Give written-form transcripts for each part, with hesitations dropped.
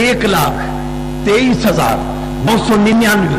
1,23,999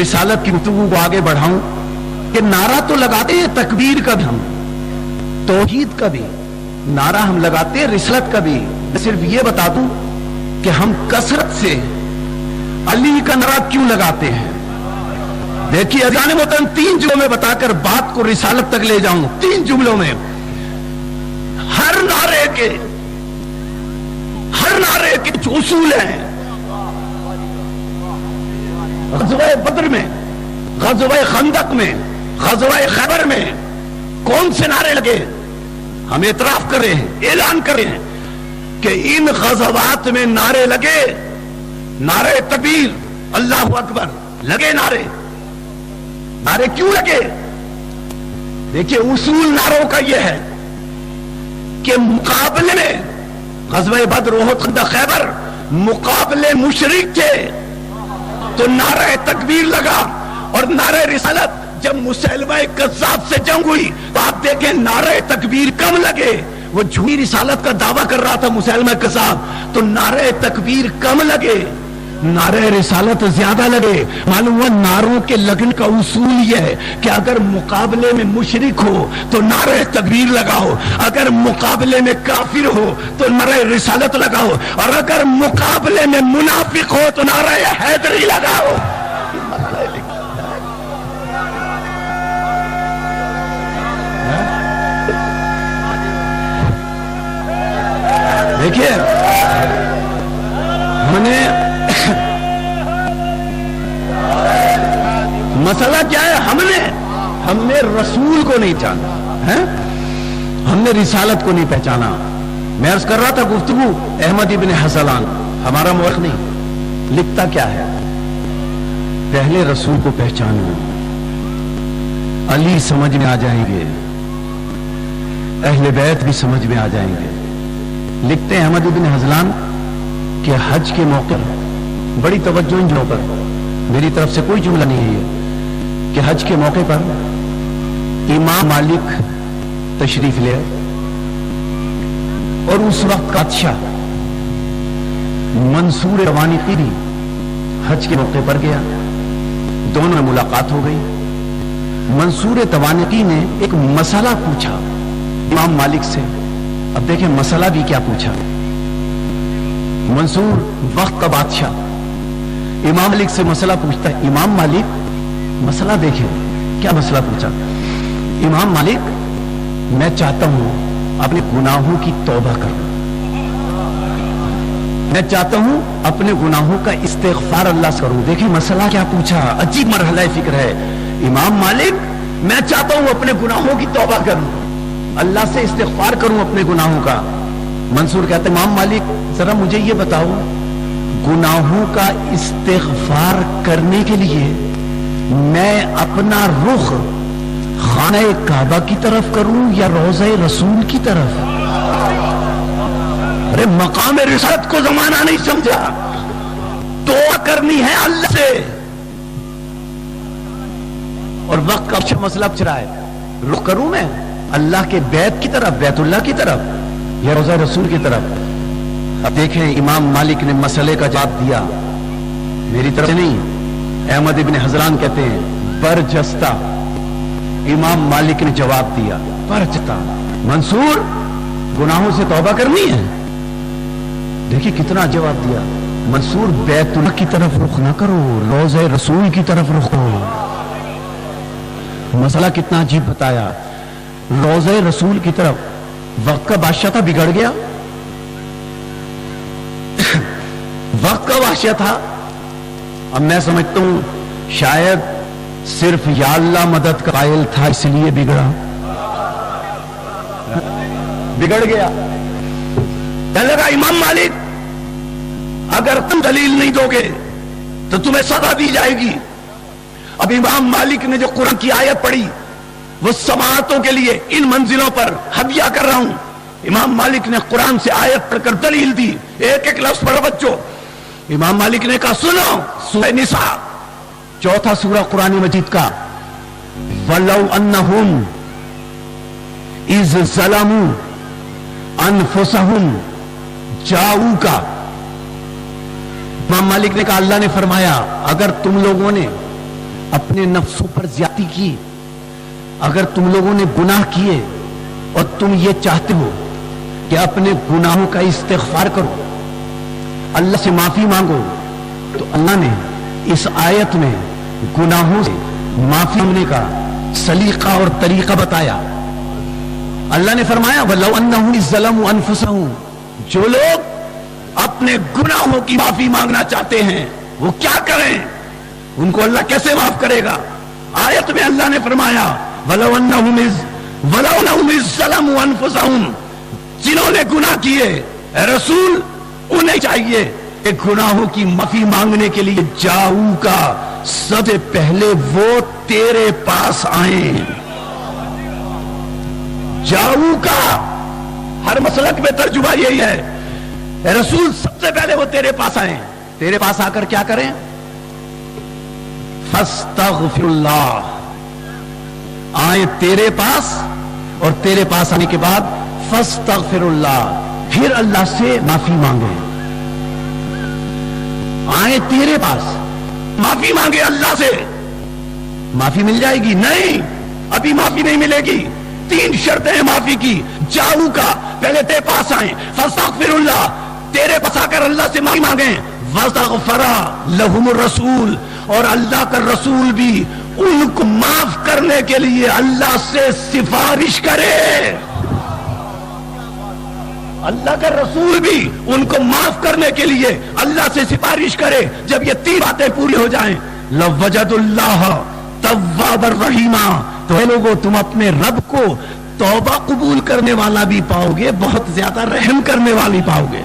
رسالت کی گفتگو کو آگے بڑھاؤں کہ نعرہ تو لگاتے ہیں تکبیر کا بھی، ہم توحید کا بھی نعرہ ہم لگاتے ہیں، رسالت کا بھی. میں صرف یہ بتا دوں کہ ہم کثرت سے علی کا نعرہ کیوں لگاتے ہیں. دیکھیے اذان محترم، 3 جملوں میں بتا کر بات کو رسالت تک لے جاؤں. 3 جملوں میں ہر نعرے کے کچھ اصول ہیں. غزوہ بدر میں، غزوہ خندق میں، غزوہ خیبر میں کون سے نعرے لگے؟ ہم اعتراف کر رہے ہیں، اعلان کر رہے ہیں کہ ان غزوات میں نعرے لگے. نعرے تکبیر، اللہ اکبر لگے. نعرے کیوں لگے؟ دیکھیے اصول نعروں کا یہ ہے کہ مقابلے میں غزوہ بدر، احد، خندق، خیبر مقابلے مشرک تھے تو نعرہ تکبیر لگا. اور نعرہ رسالت جب مسیلمہ کذاب سے جنگ ہوئی تو آپ دیکھیں نعرہ تکبیر کم لگے. وہ جھوٹی رسالت کا دعویٰ کر رہا تھا مسیلمہ کذاب، تو نعرہ تکبیر کم لگے، نعرہ رسالت زیادہ لگے. معلوم ہوا نعروں کے لگن کا اصول یہ ہے کہ اگر مقابلے میں مشرک ہو تو نعرہ تکبیر لگاؤ، اگر مقابلے میں کافر ہو تو نعرہ رسالت لگاؤ، اور اگر مقابلے میں منافق ہو تو نعرہ حیدری لگاؤ. دیکھیے ہم نے مسئلہ کیا ہے، ہم نے رسول کو نہیں جانا ہے، ہم نے رسالت کو نہیں پہچانا. میں عرض کر رہا تھا گفتگو احمد ابن حزلان، ہمارا مورخ نہیں، لکھتا کیا ہے، پہلے رسول کو پہچانو، علی سمجھ میں آ جائیں گے، اہل بیت بھی سمجھ میں آ جائیں گے. لکھتے ہیں احمد ابن حزلان کہ حج کے موقع بڑی توجہ ان جنوں پر، میری طرف سے کوئی جملہ نہیں ہے، کہ حج کے موقع پر امام مالک تشریف لے اور اس وقت بادشاہ منصور روانقی بھی حج کے موقع پر گیا. دونوں میں ملاقات ہو گئی. منصور توانقی نے ایک مسئلہ پوچھا امام مالک سے. اب دیکھیں مسئلہ بھی کیا پوچھا. منصور وقت کا بادشاہ امام مالک سے مسئلہ پوچھتا ہے. امام مالک مسئلہ دیکھیں کیا مسئلہ پوچھا. امام مالک میں چاہتا ہوں اپنے گناہوں کی توبہ کروں، میں چاہتا ہوں اپنے گناہوں کا استغفار اللہ سے کروں. دیکھیں مسئلہ کیا پوچھا، عجیب مرحلہ فکر ہے. امام مالک میں چاہتا ہوں اپنے گناہوں کی توبہ کروں، اللہ سے استغفار کروں اپنے گناہوں کا. منصور کہتے ہیں امام مالک ذرا مجھے یہ بتاؤ، گناہوں کا استغفار کرنے کے لیے میں اپنا رخ خانہ کعبہ کی طرف کروں یا روضہ رسول کی طرف؟ ارے مقام رسالت کو زمانہ نہیں سمجھا، دعا کرنی ہے اللہ سے. اور وقت کا اچھا مسئلہ پوچھ رہا ہے، رخ کروں میں اللہ کے بیت کی طرف، بیت اللہ کی طرف یا روضہ رسول کی طرف؟ اب دیکھیں امام مالک نے مسئلے کا جواب دیا، میری طرف سے نہیں. احمد ابن حزلان کہتے ہیں برجستہ امام مالک نے جواب دیا، برجستہ منصور گناہوں سے توبہ کرنی ہے. دیکھیں کتنا جواب دیا. منصور بیت اللہ کی طرف رخ نہ کرو، روضہ رسول کی طرف رخ کرو. مسئلہ کتنا عجیب بتایا، روضہ رسول کی طرف. وقت کا بادشاہ تھا، بگڑ گیا. وقت کا بادشاہ تھا. اب میں سمجھتا ہوں شاید صرف یا اللہ مدد کا قائل تھا اس لیے بگڑا، بگڑ گیا. کہنے لگا امام مالک اگر تم دلیل نہیں دو گے تو تمہیں سزا دی جائے گی. اب امام مالک نے جو قرآن کی آیت پڑھی وہ سماعتوں کے لیے ان منزلوں پر ہدیہ کر رہا ہوں. امام مالک نے قرآن سے آیت پڑھ کر دلیل دی، ایک ایک لفظ پڑھو بچوں. امام مالک نے کہا سنو سورہ نساء، چوتھا سورہ قرآن مجید کا، وَلَوْ أَنَّهُمْ إِذْ ظَلَمُوا أَنفُسَهُمْ جَاءُوكَ امام مالک نے کہا اللہ نے فرمایا اگر تم لوگوں نے اپنے نفسوں پر زیادتی کی، اگر تم لوگوں نے گناہ کیے اور تم یہ چاہتے ہو کہ اپنے گناہوں کا استغفار کرو، اللہ سے معافی مانگو، تو اللہ نے اس آیت میں گناہوں سے معافی مانگنے کا سلیقہ اور طریقہ بتایا۔ اللہ نے فرمایا وَلَوْ أَنَّهُمْ إِذْ ظَلَمُوا أَنفُسَهُمْ، جو لوگ اپنے گناہوں کی معافی مانگنا چاہتے ہیں وہ کیا کریں، ان کو اللہ کیسے معاف کرے گا؟ آیت میں اللہ نے فرمایا وَلَوْ أَنَّهُمْ إِذْ ظَلَمُوا أَنفُسَهُمْ، جنہوں نے گناہ کیے، اے رسول انہیں چاہیے کہ گناہوں کی معافی مانگنے کے لیے جاؤ کا سب سے پہلے وہ تیرے پاس آئیں۔ جاؤ کا ہر مسلک میں ترجمہ یہی ہے، اے رسول سب سے پہلے وہ تیرے پاس آئیں، تیرے پاس آ کر کیا کریں؟ فاستغفر اللہ، آئیں تیرے پاس، اور تیرے پاس آنے کے بعد فاستغفر اللہ، پھر اللہ سے معافی مانگے۔ آئیں تیرے پاس، معافی مانگے اللہ سے، معافی مل جائے گی؟ نہیں، ابھی معافی نہیں ملے گی۔ تین شرطیں ہیں معافی کی۔ جاؤ کا پہلے تیرے پاس آئیں، فاستغفر اللہ، تیرے پاس آ کر اللہ سے معافی مانگیں، واستغفر لہم الرسول، اور اللہ کا رسول بھی ان کو معاف کرنے کے لیے اللہ سے سفارش کرے۔ اللہ کا رسول بھی ان کو معاف کرنے کے لیے اللہ سے سفارش کرے۔ جب یہ تین باتیں پوری ہو جائیں لَوَجَدُ اللَّهَ تَوَّابًا رَحِيمًا، تو اے لوگوں تم اپنے رب کو توبہ قبول کرنے والا بھی پاؤ گے، بہت زیادہ رحم کرنے والی پاؤ گے۔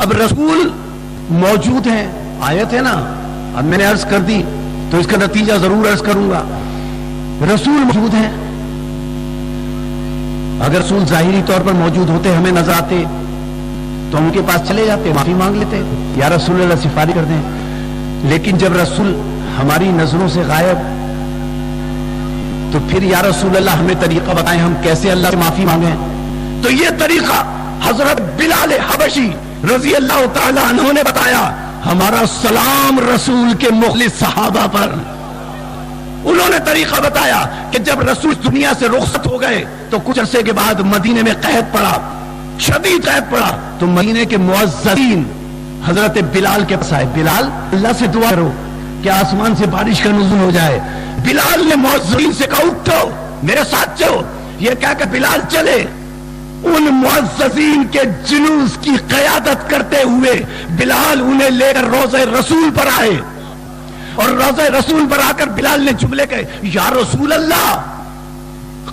اب رسول موجود ہیں، آیت ہے نا، اب میں نے عرض کر دی تو اس کا نتیجہ ضرور عرض کروں گا۔ رسول موجود ہیں، اگر رسول ظاہری طور پر موجود ہوتے، ہمیں نظر آتے، تو ہم ان کے پاس چلے جاتے، معافی مانگ لیتے، یا رسول اللہ سفارش کر دیں۔ لیکن جب رسول ہماری نظروں سے غائب، تو پھر یا رسول اللہ ہمیں طریقہ بتائیں ہم کیسے اللہ سے معافی مانگیں۔ تو یہ طریقہ حضرت بلال حبشی رضی اللہ تعالی عنہ نے بتایا۔ ہمارا سلام رسول کے مخلص صحابہ پر، انہوں نے طریقہ بتایا کہ جب رسول دنیا سے رخصت ہو گئے تو کچھ عرصے کے بعد مدینے میں قحط پڑا، شدید قحط پڑا، تو مدینے کے معززین حضرت بلال کے پاس آئے، بلال اللہ سے دعا کرو کہ آسمان سے بارش کا نزول ہو جائے۔ بلال نے معززین سے کہا اٹھو میرے ساتھ چلو، یہ کہہ کہ بلال چلے، ان معززین کے جلوس کی قیادت کرتے ہوئے بلال انہیں لے کر روضہ رسول پر آئے، اور روضہ رسول پر آ کر بلال نے جملے کہے یا رسول اللہ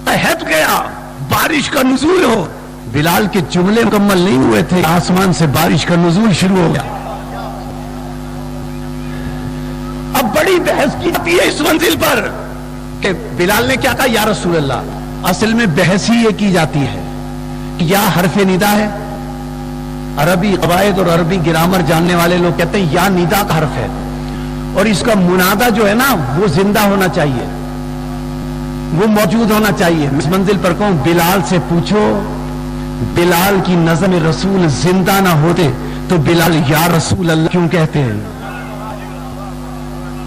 قحط گیا، بارش کا نزول ہو۔ بلال کے جملے مکمل نہیں ہوئے تھے، آسمان سے بارش کا نزول شروع ہو گیا۔ اب بڑی بحث کی جاتی ہے اس منزل پر کہ بلال نے کیا کہا یا رسول اللہ۔ اصل میں بحث ہی یہ کی جاتی ہے کہ یا حرف ندا ہے، عربی قواعد اور عربی گرامر جاننے والے لوگ کہتے ہیں یا ندا کا حرف ہے، اور اس کا منادہ جو ہے نا وہ زندہ ہونا چاہیے، وہ موجود ہونا چاہیے۔ اس منزل پر کہوں بلال سے پوچھو، بلال کی نظم رسول زندہ نہ ہوتے تو بلال یا رسول اللہ کیوں کہتے ہیں؟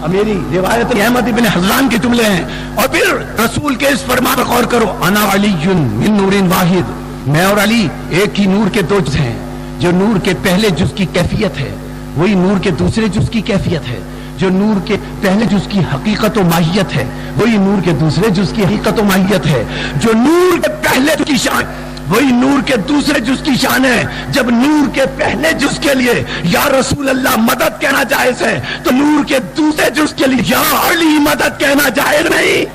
میری روایت احمد ابن حضران کے جملے ہیں۔ اور پھر رسول کے اس فرمان پر غور کرو، انا علی من نور واحد، میں اور علی ایک ہی نور کے دو جز ہیں۔ جو نور کے پہلے جز کی کیفیت ہے وہی نور کے دوسرے جز کی کیفیت ہے، جو نور کے پہلے جز کی حقیقت و ماہیت ہے وہی نور کے دوسرے جز کی حقیقت و ماہیت ہے، جو نور کے پہلے جز کی شان وہی نور کے دوسرے جز کی شان ہے۔ جب نور کے پہلے جز کے لیے یا رسول اللہ مدد کہنا جائز ہے تو نور کے دوسرے جز کے لیے یا علی مدد کہنا جائز نہیں۔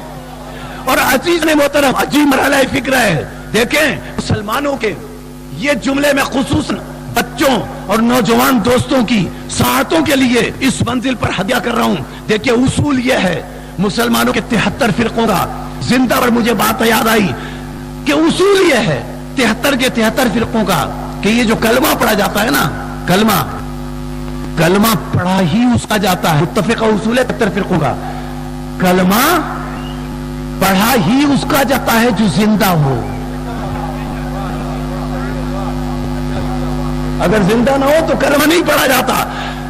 اور عزیز نے محترم عجیب مرحلہ فکر ہے، دیکھیں مسلمانوں کے یہ جملے میں خصوصاً بچوں اور نوجوان دوستوں کی ساعتوں کے لیے اس منزل پر ہدیہ کر رہا ہوں۔ دیکھیں اصول یہ ہے مسلمانوں کے 73 فرقوں کا، زندہ پر مجھے بات یاد آئی کہ اصول یہ ہے 73 کے 73 فرقوں کا کہ یہ جو کلمہ پڑھا جاتا ہے نا، کلمہ پڑھا ہی اس کا جاتا ہے، متفقہ اصول ہے 73 فرقوں کا، کلمہ پڑھا ہی اس کا جاتا ہے جو زندہ ہو۔ اگر زندہ نہ ہو تو کلمہ نہیں پڑھا جاتا.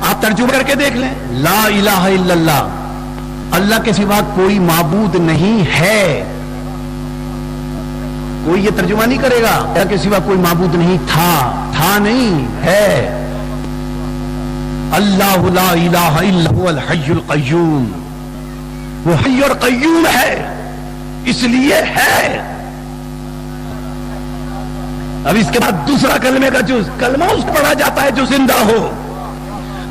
آپ ترجمہ کر کے دیکھ لیں, لا الہ الا اللہ, اللہ کے سوا کوئی معبود نہیں ہے. کوئی یہ ترجمہ نہیں کرے گا اللہ کے سوا کوئی معبود نہیں تھا نہیں ہے. اللہ لا الہ الا هو الحی القیوم, وہ حی اور قیوم ہے اس لیے ہے. اب اس کے بعد دوسرا کلمے کا جز, کلمہ اس کو پڑھا جاتا ہے جو زندہ ہو.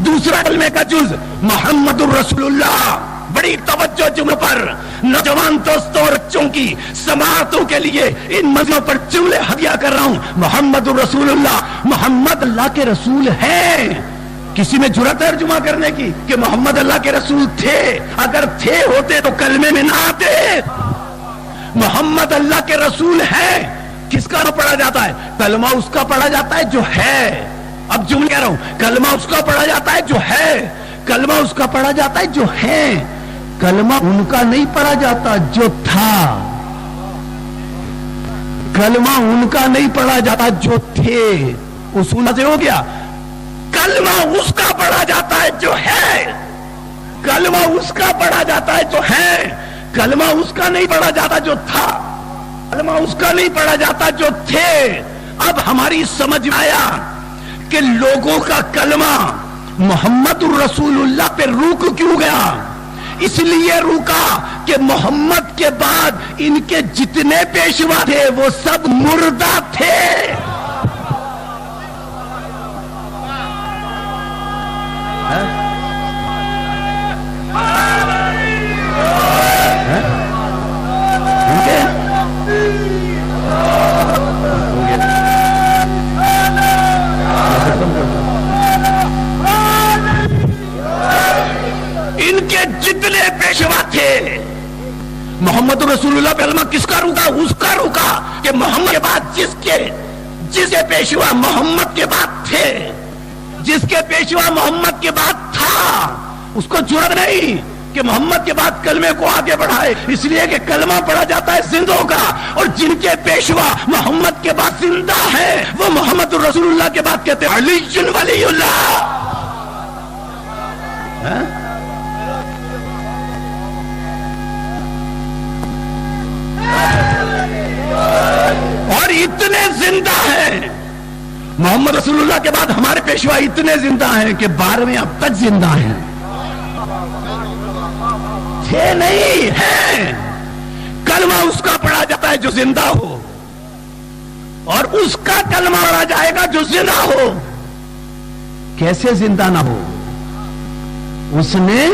دوسرا کلمے کا جز محمد الرسول اللہ. بڑی توجہ جملوں پر, نوجوان دوستوں اور بچوں کی سماعتوں کے لیے ان منزلوں پر جملے ہدیہ کر رہا ہوں. محمد الرسول اللہ, محمد اللہ کے رسول ہیں. کسی میں جرأت ہے ترجمہ کرنے کی کہ محمد اللہ کے رسول تھے؟ اگر تھے ہوتے تو کلمے میں نہ آتے. محمد اللہ کے رسول ہیں. کس کا پڑھا جاتا ہے؟ کلمہ اس کا پڑھا جاتا ہے جو ہے. اب جملہ کہہ رہا ہوں, کلمہ اس کا پڑھا جاتا ہے جو ہے. کلمہ اس کا پڑھا جاتا ہے جو ہے. کلمہ ان کا نہیں پڑھا جاتا جو تھا. کلمہ ان کا نہیں پڑھا جاتا جو تھے. اصول سے ہو گیا. کلمہ اس کا پڑھا جاتا ہے جو ہے. کلمہ اس کا پڑھا جاتا ہے جو ہے. کلمہ اس کا نہیں پڑھا جاتا جو تھا. کلمہ اس کا نہیں پڑھا جاتا جو تھے. اب ہماری سمجھ میں آیا کہ لوگوں کا کلمہ محمد الرسول اللہ پہ رک کیوں گیا. اس لیے رکا کہ محمد کے بعد ان کے جتنے پیشوا تھے وہ سب مردہ تھے. ان کے جتنے پیشوا تھے, محمد رسول اللہ کلمہ کس کا رکا؟ اس کا رکا کہ محمد کے بعد جس کے پیشوا محمد کے بعد تھے, جس کے پیشوا محمد کے بعد تھا, اس کو جرأت نہیں کہ محمد کے بعد کلمے کو آگے بڑھائے. اس لیے کہ کلمہ پڑھا جاتا ہے زندوں کا, اور جن کے پیشوا محمد کے بعد زندہ ہیں وہ محمد رسول اللہ کے بعد کہتے ہیں علی ولی اللہ. اور اتنے زندہ ہیں محمد رسول اللہ کے بعد ہمارے پیشوا اتنے زندہ ہیں کہ 12ویں اب تک زندہ ہیں. تھے نہیں ہیں. کلمہ اس کا پڑھا جاتا ہے جو زندہ ہو, اور اس کا کلمہ پڑھا جائے گا جو زندہ ہو. کیسے زندہ نہ ہو؟ اس نے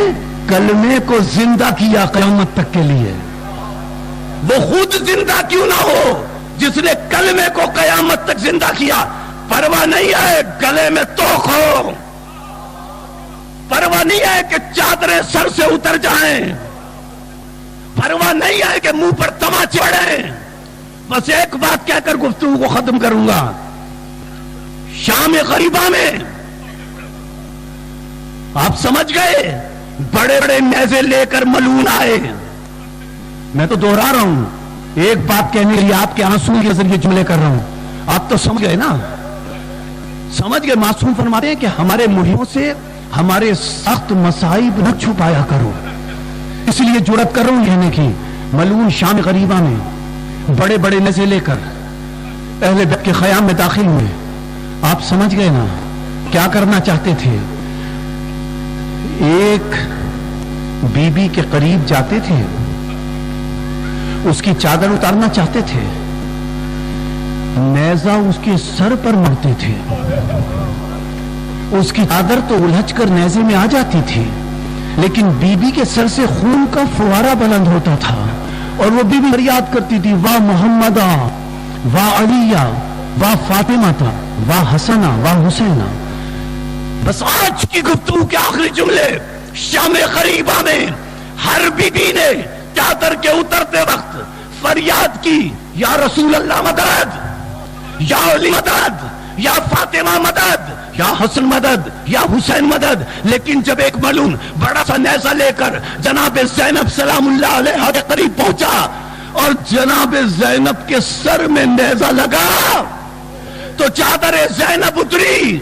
کلمے کو زندہ کیا قیامت تک کے لیے. وہ خود زندہ کیوں نہ ہو جس نے کلمے کو قیامت تک زندہ کیا؟ پرواہ نہیں ہے گلے میں توق ہو, پرواہ نہیں ہے کہ چادریں سر سے اتر جائیں, پرواہ نہیں ہے کہ منہ پر تماچے پڑیں. بس ایک بات کہہ کر گفتگو کو ختم کروں گا. شام غریبہ میں آپ سمجھ گئے, بڑے بڑے نیزے لے کر ملعون آئے. میں تو دوہرا رہا ہوں, ایک بات کہنے کے لیے آپ کے آنسو کے ذریعے جملے کر رہا ہوں. آپ تو سمجھ گئے نا, سمجھ گئے. معصوم فرماتے ہیں کہ ہمارے منہوں سے ہمارے سخت مصائب نہ چھپایا کرو. اس لیے جرأت کر رہا ہوں کہنے کی. ملعون شام غریبہ میں بڑے بڑے نیزے لے کر اہل بیت کے خیام میں داخل ہوئے. آپ سمجھ گئے نا کیا کرنا چاہتے تھے؟ ایک بی بی کے قریب جاتے تھے, اس کی چادر اتارنا چاہتے تھے, نیزہ اس کے سر پر مارتے تھے. اس کی چادر تو الجھ کر نیزے میں آ جاتی تھی, لیکن بی بی کے سر سے خون کا فوارہ بلند ہوتا تھا, اور وہ بی بی فریاد کرتی تھی, واہ محمدہ, واہ علیہ, واہ فاطمہ, واہ حسنہ, واہ حسینہ. بس آج کی گفتگو کے آخری جملے شام غریبہ میں ہر بی بی نے چادر کے اترتے وقت فریاد کی, یا رسول اللہ مدد, یا علی مدد, یا فاطمہ مدد, یا حسن مدد, یا حسین مدد. لیکن جب ایک ملعون بڑا سا نیزہ لے کر جناب زینب سلام اللہ علیہا کے قریب پہنچا اور جناب زینب کے سر میں نیزہ لگا تو چادر زینب اتری